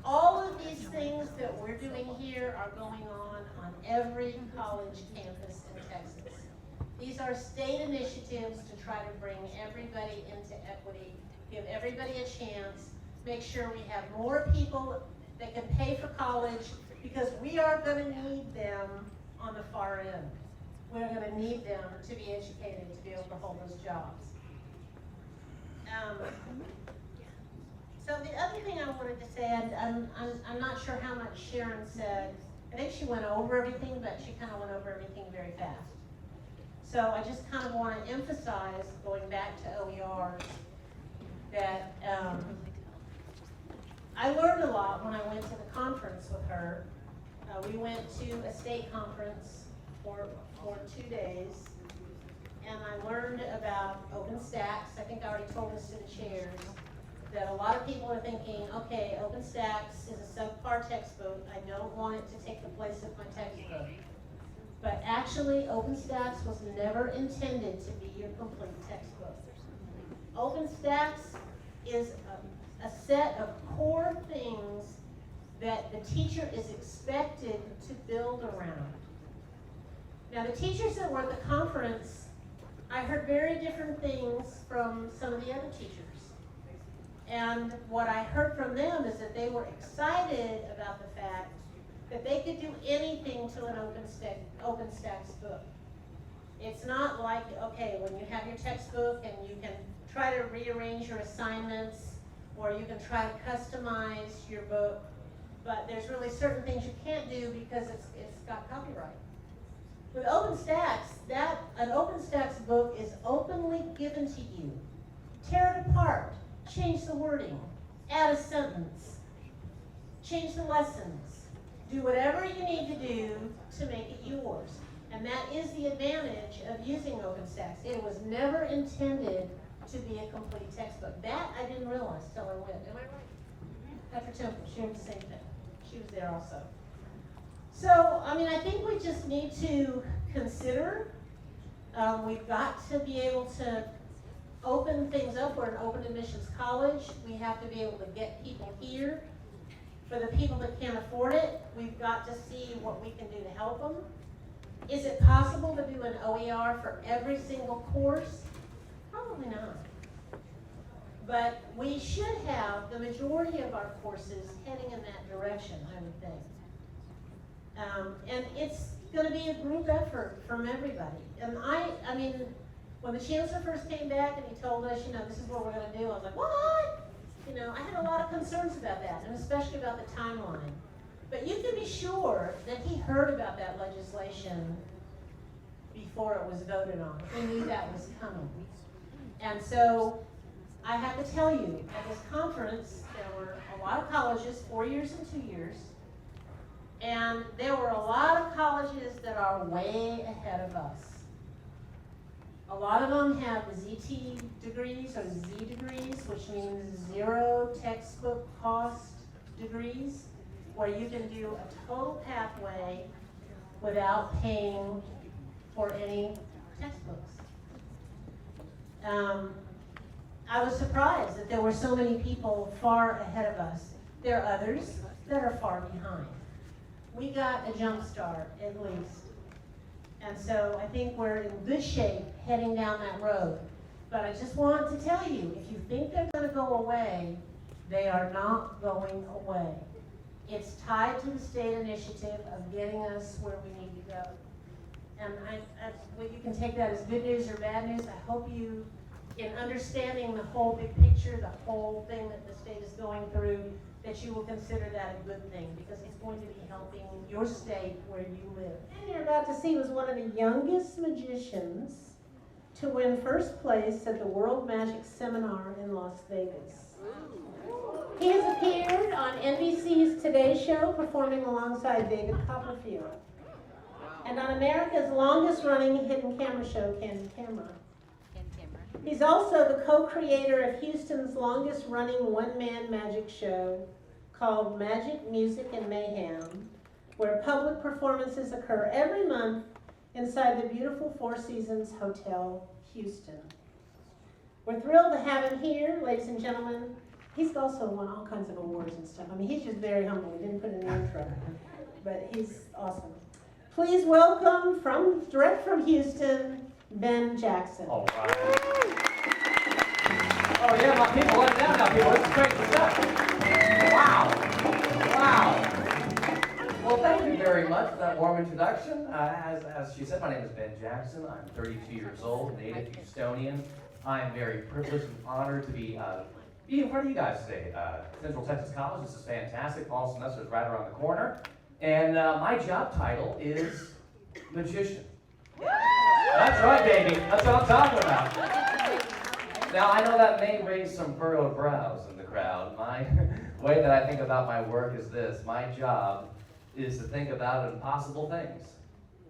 All of these things that we're doing here are going on every college campus in Texas. These are state initiatives to try to bring everybody into equity, give everybody a chance, make sure we have more people that can pay for college, because we are going to need them on the far end. We're going to need them to be educated to be able to hold those jobs. So the other thing I wanted to say, and I'm not sure how much Sharon said. I think she went over everything, but she kind of went over everything very fast. So I just kind of want to emphasize, going back to OERs, that I learned a lot when I went to the conference with her. We went to a state conference for 2 days, and I learned about OpenStax. I think I already told this to the chairs, that a lot of people are thinking, okay, OpenStax is a subpar textbook. I don't want it to take the place of my textbook. But actually, OpenStax was never intended to be your complete textbook. OpenStax is a set of core things that the teacher is expected to build around. Now, the teachers that were at the conference, I heard very different things from some of the other teachers. And what I heard from them is that they were excited about the fact that they could do anything to an OpenStax book. It's not like, okay, when you have your textbook and you can try to rearrange your assignments, or you can try to customize your book, but there's really certain things you can't do because it's got copyright. With OpenStax, an OpenStax book is openly given to you. Tear it apart, change the wording, add a sentence, change the lessons, do whatever you need to do to make it yours. And that is the advantage of using OpenStax. It was never intended to be a complete textbook. That I didn't realize till I went. Am I right? Dr. Temple shared the same thing. She was there also. So, I mean, I think we just need to consider, we've got to be able to open things up. We're an open admissions college. We have to be able to get people here. For the people that can't afford it, we've got to see what we can do to help them. Is it possible to do an OER for every single course? Probably not. But we should have the majority of our courses heading in that direction, I would think. And it's going to be a group effort from everybody. And I mean, when the chancellor first came back and he told us, this is what we're going to do, I was like, what? I had a lot of concerns about that, and especially about the timeline. But you can be sure that he heard about that legislation before it was voted on. He knew that was coming. And so I have to tell you, at this conference, there were a lot of colleges, 4 years and 2 years, and there were a lot of colleges that are way ahead of us. A lot of them have ZT degrees or Z degrees, which means zero textbook cost degrees, where you can do a total pathway without paying for any textbooks. I was surprised that there were so many people far ahead of us. There are others that are far behind. We got a jump start, at least. And so I think we're in good shape heading down that road. But I just want to tell you, if you think they're going to go away, they are not going away. It's tied to the state initiative of getting us where we need to go. And well, you can take that as good news or bad news. I hope you, in understanding the whole big picture, the whole thing that the state is going through, that you will consider that a good thing, because it's going to be helping your state where you live. And you're about to see was one of the youngest magicians to win first place at the World Magic Seminar in Las Vegas. He has appeared on NBC's Today Show performing alongside David Copperfield, and on America's longest running hidden camera show, Candid Camera. He's also the co-creator of Houston's longest running one-man magic show called Magic, Music, and Mayhem, where public performances occur every month inside the beautiful Four Seasons Hotel, Houston. We're thrilled to have him here, ladies and gentlemen. He's also won all kinds of awards and stuff. I mean, he's just very humble. He didn't put in the intro, but he's awesome. Please welcome, direct from Houston, Ben Jackson. All right. Oh yeah, my people, let it down now, people. This is great stuff. Wow. Wow. Well, thank you very much for that warm introduction. As she said, my name is Ben Jackson. I'm 32 years old, native Houstonian. I'm very privileged and honored to be in front of you guys today. Central Texas College, this is fantastic. Fall semester is right around the corner. And my job title is magician. That's right, baby. That's what I'm talking about. Now, I know that may raise some furrowed brows in the crowd. My way that I think about my work is this. My job is to think about impossible things.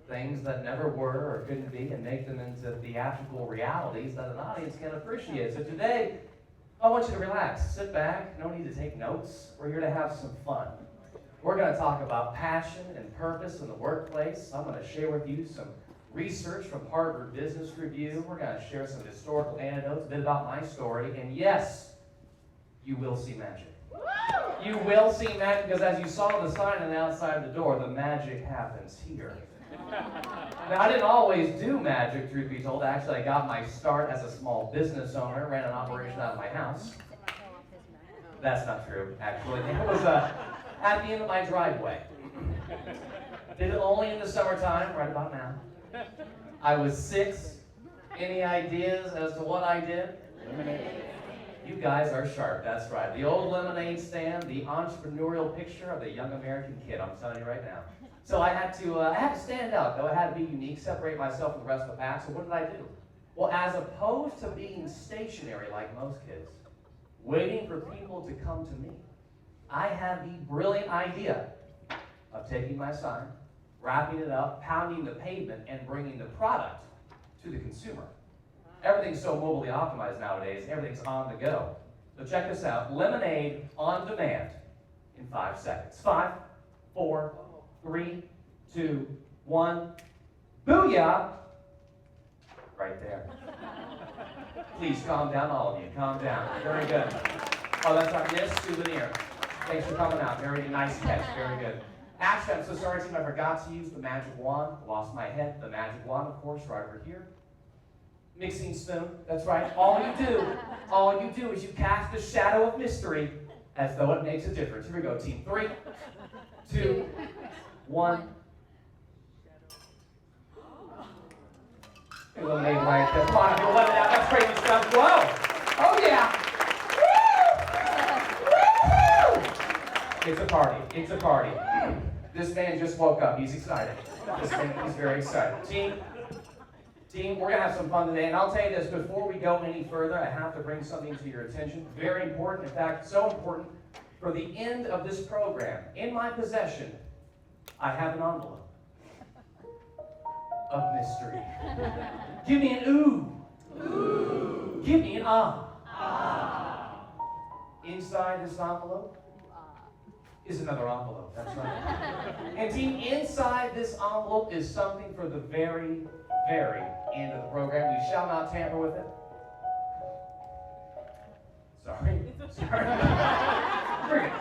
Things that never were or couldn't be, and make them into theatrical realities that an audience can appreciate. So today, I want you to relax. Sit back. No need to take notes. We're here to have some fun. We're going to talk about passion and purpose in the workplace. I'm going to share with you some research from Harvard Business Review. We're going to share some historical anecdotes, a bit about my story, and yes, you will see magic. You will see magic, because as you saw the sign on the outside the door, the magic happens here. Now, I didn't always do magic, truth be told. Actually, I got my start as a small business owner, ran an operation out of my house. That's not true, actually. It was at the end of my driveway. Did it only in the summertime, right about now. I was 6. Any ideas as to what I did? Lemonade. You guys are sharp, that's right. The old lemonade stand, the entrepreneurial picture of the young American kid, I'm telling you right now. So I had to stand out, though. I had to be unique, separate myself from the rest of the pack. So what did I do? Well, as opposed to being stationary like most kids, waiting for people to come to me, I had the brilliant idea of taking my sign, wrapping it up, pounding the pavement, and bringing the product to the consumer. Everything's so mobilely optimized nowadays, everything's on the go. So check this out, lemonade on demand in 5 seconds. 5, 4, 3, 2, 1, booyah! Right there. Please calm down, all of you, calm down. Very good. Oh, that's our Miss Souvenir. Thanks for coming out, very nice catch, very good. Actually, I'm so sorry, team, I forgot to use the magic wand. Lost my head. The magic wand, of course, right over here. Mixing spoon, that's right. All you do is you cast a shadow of mystery as though it makes a difference. Here we go, team. 3, 2, 1. Lemonade right there. Come on, people, let it out. That's crazy stuff. Whoa! Oh, yeah! Woo! It's a party. It's a party. This man just woke up. He's excited. He's very excited. Team, Team, we're going to have some fun today, and I'll tell you this, before we go any further, I have to bring something to your attention. Very important, in fact, so important. For the end of this program, in my possession, I have an envelope of mystery. Give me an ooh. Ooh. Give me an ah. Ah. Inside this envelope is another envelope, that's right. And team, inside this envelope is something for the very, very end of the program. We shall not tamper with it. Sorry. Bring it.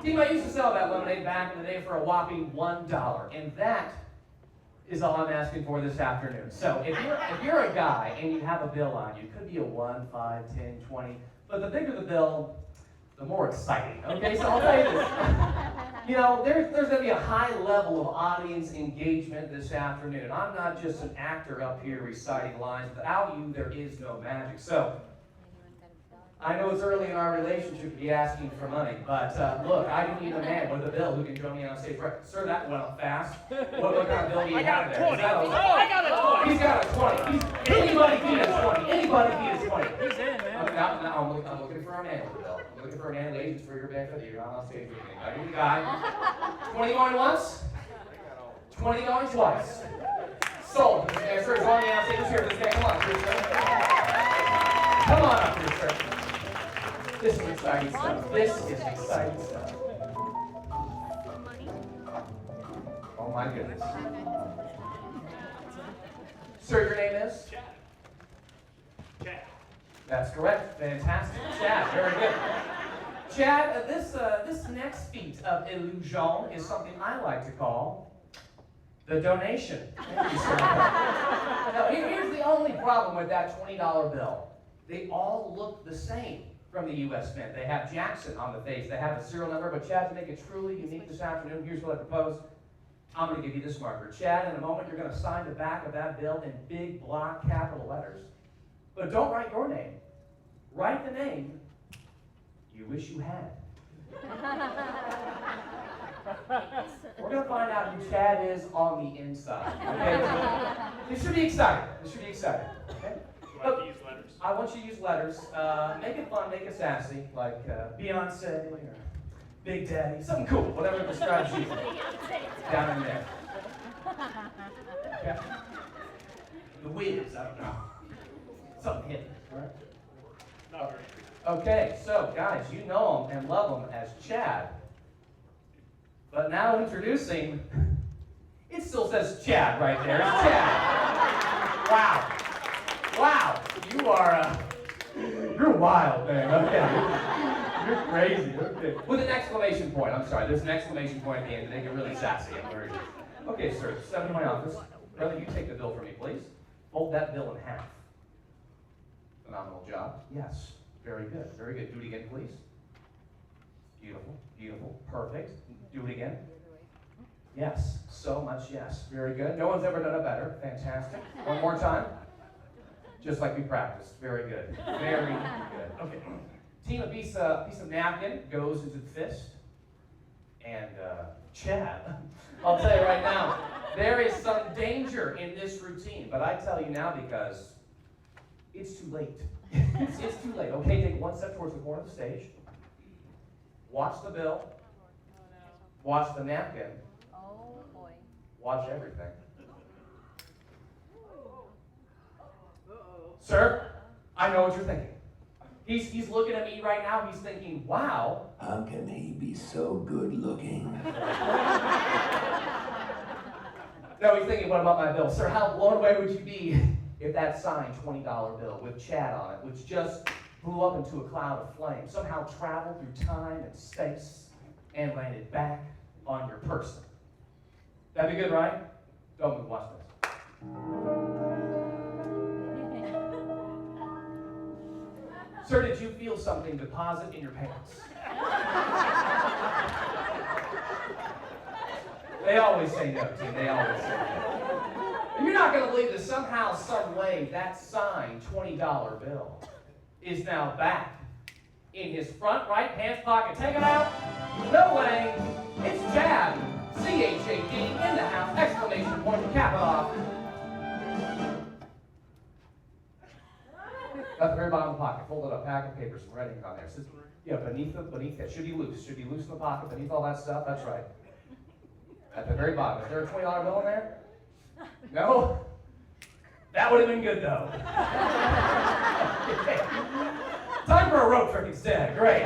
Team, I used to sell that lemonade back in the day for a whopping $1, and that is all I'm asking for this afternoon. So if you're a guy and you have a bill on you, it could be a 1, 5, 10, 20, but the bigger the bill, the more exciting. Okay, so I'll tell you this. You know, there's going to be a high level of audience engagement this afternoon. I'm not just an actor up here reciting lines. Without you, there is no magic. So I know it's early in our relationship to be asking for money, but look, I need a man with a bill who can join me on stage. Right. Sir, that went up fast. What kind of bill do you have there? I got a 20. He's got a 20. Anybody beat a 20. Anybody beat a 20. He's in, man. Now I'm looking for a man with a bill. I'm looking for a man, ladies, for your benefit. You're not on stage with me. I need a guy. 20 going once. 20 going twice. Sold. Sir, join me on stage here. This guy, come on, sir. Come on up here, sir. This is exciting stuff. This is exciting stuff. Oh my goodness. Sir, your name is? Chad. That's correct. Fantastic. Chad, very good. Chad, this next feat of illusion is something I like to call the donation. Thank you, sir. Now, here's the only problem with that $20 bill. They all look the same from the U.S. Mint. They have Jackson on the face. They have a serial number. But Chad, to make it truly unique this afternoon, here's what I propose. I'm going to give you this marker. Chad, in a moment, you're going to sign the back of that bill in big block capital letters. But don't write your name. Write the name you wish you had. We're going to find out who Chad is on the inside. Okay? This should be exciting. This should be exciting. Okay? Do I have to use letters? I want you to use letters. Make it fun, make it sassy, like Beyonce or Big Daddy, something cool, whatever describes you. Down in there. Okay? The Wiz, I don't know. Something hidden, all right? Not very. Okay, so guys, you know him and love him as Chad. But now introducing, it still says Chad right there. It's Chad. Wow. Wow. You are, you're wild, man. Okay. You're crazy. Okay. With an exclamation point. I'm sorry. There's an exclamation point at the end to make it really sassy. I'm very good. Okay, sir. Step into my office. Brother, you take the bill for me, please. Fold that bill in half. Phenomenal job. Yes. Very good. Very good. Do it again, please. Beautiful. Beautiful. Perfect. Do it again. Yes. So much yes. Very good. No one's ever done it better. Fantastic. One more time. Just like we practiced. Very good. Very good. Okay. Team, a piece of napkin goes into the fist. And Chad, I'll tell you right now, there is some danger in this routine. But I tell you now because it's too late. It's too late. Okay, take one step towards the corner of the stage. Watch the bill. Watch the napkin. Oh boy. Watch everything. Sir, I know what you're thinking. He's looking at me right now. He's thinking, wow. How can he be so good looking? No, he's thinking, what about my bill? Sir, how blown away would you be if that signed $20 bill with Chad on it, which just blew up into a cloud of flame, somehow traveled through time and space and landed back on your person? That'd be good, right? Don't move, watch this. Sir, did you feel something deposit in your pants? They always say no, team. They always say no. And you're not going to believe that somehow, some way, that signed $20 bill is now back in his front right pants pocket. Take it out. No way. It's Chad. C-H-A-D in the house. Exclamation point. Cap it off. At the very bottom of the pocket, fold it up, pack of papers, some writing on there. Yeah, beneath it, should be loose in the pocket, beneath all that stuff, that's right. At the very bottom, is there a $20 bill in there? No? That would have been good though. Okay. Time for a rope trick instead, great.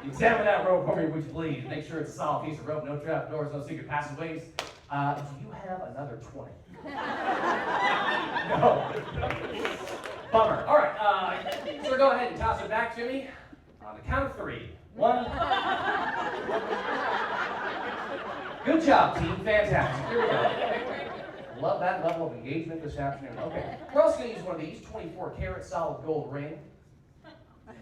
Examine that rope for me, would you please? Make sure it's a solid piece of rope, no trap doors, no secret passageways. Do you have another 20? No. Bummer. All right, so go ahead and toss it back to me on the count of 3. 1. Good job, team. Fantastic. Here we go. Love that level of engagement this afternoon. Okay, we're also going to use one of these 24-karat solid gold ring,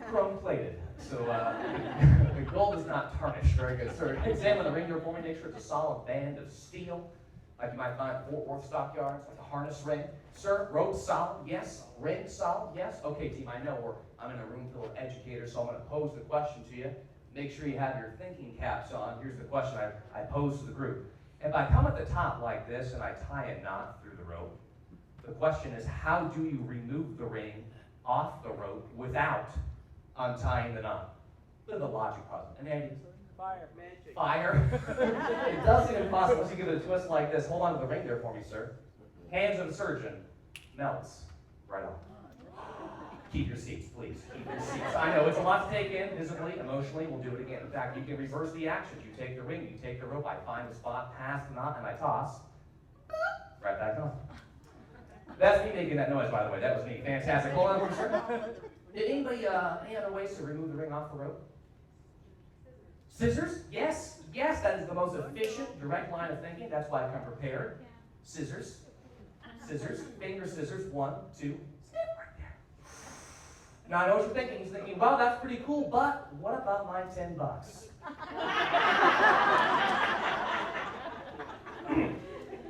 chrome plated. So the gold is not tarnished. Very good. So examine the ring here for me. Make sure it's a solid band of steel, like you might find at Fort Worth stockyards, like a harness ring. Sir, rope solid, yes. Ring solid, yes. Okay, team, I know I'm in a room full of educators, so I'm going to pose the question to you. Make sure you have your thinking caps on. Here's the question I pose to the group. If I come at the top like this and I tie a knot through the rope, the question is, how do you remove the ring off the rope without untying the knot? Bit of a logic puzzle. Any ideas? Fire. Magic. Fire? It does seem impossible to give it a twist like this. Hold on to the ring there for me, sir. Hands of the surgeon. Melts. Right on. Keep your seats, please. Keep your seats. I know it's a lot to take in, physically, emotionally. We'll do it again. In fact, you can reverse the actions. You take the ring, you take the rope, I find the spot, pass the knot, and I toss. Right back on. That's me making that noise, by the way. That was me. Fantastic. Hold on for a second. Did anybody, any other ways to remove the ring off the rope? Scissors? Yes. Yes, that is the most efficient, direct line of thinking. That's why I come prepared. Scissors. Scissors. Finger scissors. 1, 2. Now I know what you're thinking. He's thinking, well, that's pretty cool, but what about my $10?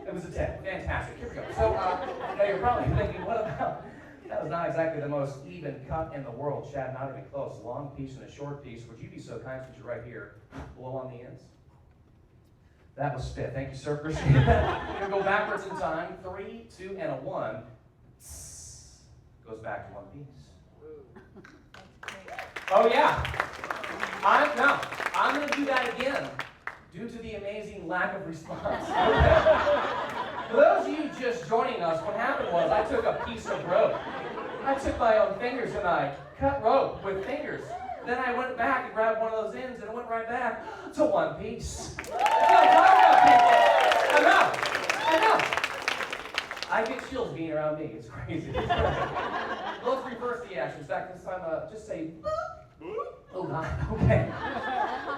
It was a 10. Fantastic. Here we go. So now you're probably thinking, what about, that was not exactly the most even cut in the world, Chad, not even close. A long piece and a short piece. Would you be so kind, since you're right here, blow on the ends? That was spit. Thank you, sir. Appreciate that. We're going to go backwards in time. 3, 2, and a 1. Goes back to one piece. Oh yeah, I'm going to do that again due to the amazing lack of response. For those of you just joining us, what happened was I took a piece of rope. I took my own fingers and I cut rope with fingers. Then I went back and grabbed one of those ends and it went right back to one piece. That's what I'm talking about, people. I know. I get chills being around me. It's crazy. Let's reverse the action. In fact, this time, just say, boop. Oh, God. Okay.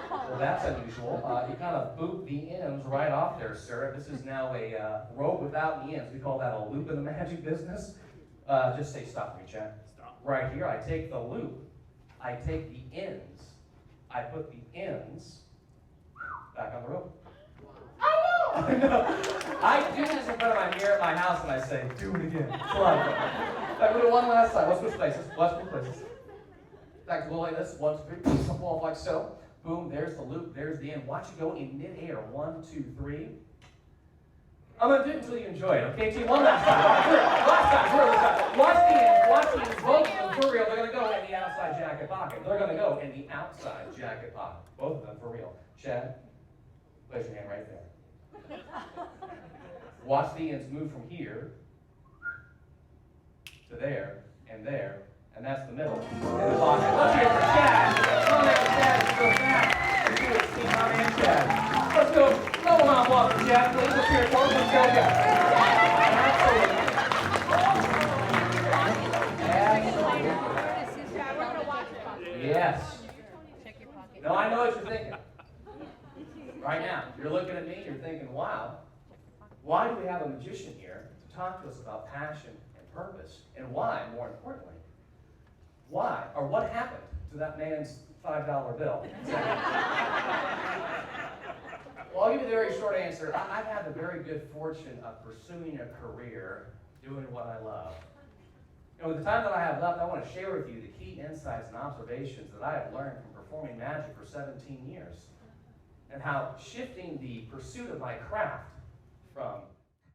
Well, that's unusual. You kind of boop the ends right off there, sir. This is now a rope without the ends. We call that a loop in the magic business. Just say stop for me, Chad. Stop. Right here, I take the loop. I take the ends. I put the ends back on the rope. I know. I do this in front of my mirror at my house and I say, do it again. Come on. I do it one last time. Let's switch places. Let's switch places. Back to go like this. 1, 2, 3. Pull off like so. Boom. There's the loop. There's the end. Watch it go in midair. 1, 2, 3. I'm going to do it until you enjoy it. Okay, team? One last time. Last time. Watch the ends. Watch the ends. Both of them for real. They're going to go in the outside jacket pocket. They're going to go in the outside jacket pocket. Both of them for real. Chad, place your hand right there. Watch the ends move from here to there, and that's the middle. In the pocket. Let's hear it for Chad. Come on there, Chad. Let's go back. Let's do it, team. My man, Chad. Let's go. Double on block for Chad, please. Let's hear it for him. Let's go. Absolutely. Yes. No, I know what you're thinking. Right now, you're looking at me, you're thinking, wow, why do we have a magician here to talk to us about passion and purpose? And why, more importantly, why, or what happened to that man's $5 bill? Well, I'll give you the very short answer. I've had the very good fortune of pursuing a career doing what I love. And with the time that I have left, I want to share with you the key insights and observations that I have learned from performing magic for 17 years. And how shifting the pursuit of my craft from